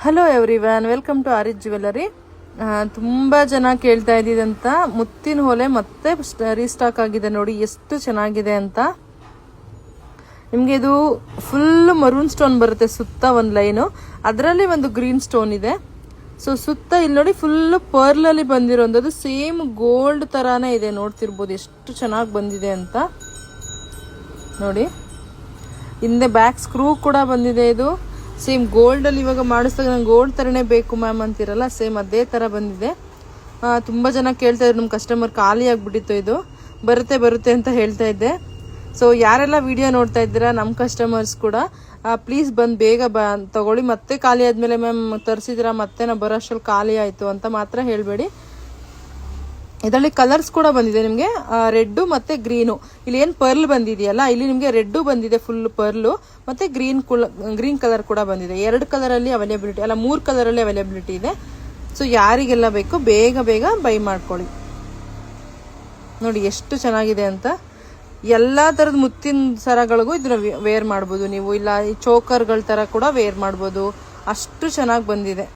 Hello everyone, welcome to Aariz jewellery. ತುಂಬ ಜನ ಕೇಳ್ತಾ ಇದ್ದಿದ್ದಂತ ಮುತ್ತಿನ ಹೊಲೆ ಮತ್ತೆ ರೀಸ್ಟಾಕ್ ಆಗಿದೆ. ನೋಡಿ ಎಷ್ಟು ಚೆನ್ನಾಗಿದೆ ಅಂತ. ನಿಮಗೆ ಇದು ಫುಲ್ ಮರೂನ್ ಸ್ಟೋನ್ ಬರುತ್ತೆ, ಸುತ್ತ ಒಂದು ಲೈನು, ಅದರಲ್ಲಿ ಒಂದು ಗ್ರೀನ್ ಸ್ಟೋನ್ ಇದೆ. ಸೊ ಸುತ್ತ ಇಲ್ಲಿ ನೋಡಿ ಫುಲ್ ಪರ್ಲಲ್ಲಿ ಬಂದಿರೋದು, ಸೇಮ್ ಗೋಲ್ಡ್ ತರಾನೇ ಇದೆ. ನೋಡ್ತಿರ್ಬೋದು ಎಷ್ಟು ಚೆನ್ನಾಗಿ ಬಂದಿದೆ ಅಂತ. ನೋಡಿ ಹಿಂದೆ ಬ್ಯಾಕ್ ಸ್ಕ್ರೂ ಕೂಡ ಬಂದಿದೆ. ಇದು ಸೇಮ್ ಗೋಲ್ಡಲ್ಲಿ ಇವಾಗ ಮಾಡಿಸಿದಾಗ ನಂಗೆ ಗೋಲ್ಡ್ ಥರನೇ ಬೇಕು ಮ್ಯಾಮ್ ಅಂತಿರಲ್ಲ, ಸೇಮ್ ಅದೇ ಥರ ಬಂದಿದೆ. ತುಂಬ ಜನ ಕೇಳ್ತಾ ಇದ್ರು, ನಮ್ಮ ಕಸ್ಟಮರ್ ಖಾಲಿ ಆಗಿಬಿಟ್ಟಿತ್ತು, ಇದು ಬರುತ್ತೆ ಅಂತ ಹೇಳ್ತಾ ಇದ್ದೆ. ಸೊ ಯಾರೆಲ್ಲ ವಿಡಿಯೋ ನೋಡ್ತಾ ಇದ್ದೀರಾ ನಮ್ಮ ಕಸ್ಟಮರ್ಸ್ ಕೂಡ ಪ್ಲೀಸ್ ಬಂದು ಬೇಗ ತಗೊಳ್ಳಿ. ಮತ್ತೆ ಖಾಲಿ ಆದಮೇಲೆ ಮ್ಯಾಮ್ ತರಿಸಿದ್ದೀರಾ ಮತ್ತೆ ನಾವು ಬರೋ ಅಷ್ಟರಲ್ಲಿ ಖಾಲಿ ಆಯಿತು ಅಂತ ಮಾತ್ರ ಹೇಳಬೇಡಿ. ಇದರಲ್ಲಿ ಕಲರ್ಸ್ ಕೂಡ ಬಂದಿದೆ ನಿಮಗೆ, ರೆಡ್ಡು ಮತ್ತು ಗ್ರೀನು. ಇಲ್ಲಿ ಏನು ಪರ್ಲ್ ಬಂದಿದೆಯಲ್ಲ, ಇಲ್ಲಿ ನಿಮಗೆ ರೆಡ್ಡು ಬಂದಿದೆ ಫುಲ್ ಪರ್ಲು, ಮತ್ತು ಗ್ರೀನ್ ಕಲರ್ ಕೂಡ ಬಂದಿದೆ. 2 ಕಲರಲ್ಲಿ ಅವೈಲೇಬಿಲಿಟಿ ಅಲ್ಲ, 3 ಕಲರಲ್ಲಿ ಅವೈಲೇಬಿಲಿಟಿ ಇದೆ. ಸೊ ಯಾರಿಗೆಲ್ಲ ಬೇಕು ಬೇಗ ಬೈ ಮಾಡ್ಕೊಳ್ಳಿ. ನೋಡಿ ಎಷ್ಟು ಚೆನ್ನಾಗಿದೆ ಅಂತ. ಎಲ್ಲ ಥರದ ಮುತ್ತಿನ ಸರಗಳಿಗೂ ಇದನ್ನ ವೇರ್ ಮಾಡ್ಬೋದು ನೀವು, ಇಲ್ಲ ಈ ಚೋಕರ್ಗಳ ಥರ ಕೂಡ ವೇರ್ ಮಾಡ್ಬೋದು. ಅಷ್ಟು ಚೆನ್ನಾಗಿ ಬಂದಿದೆ.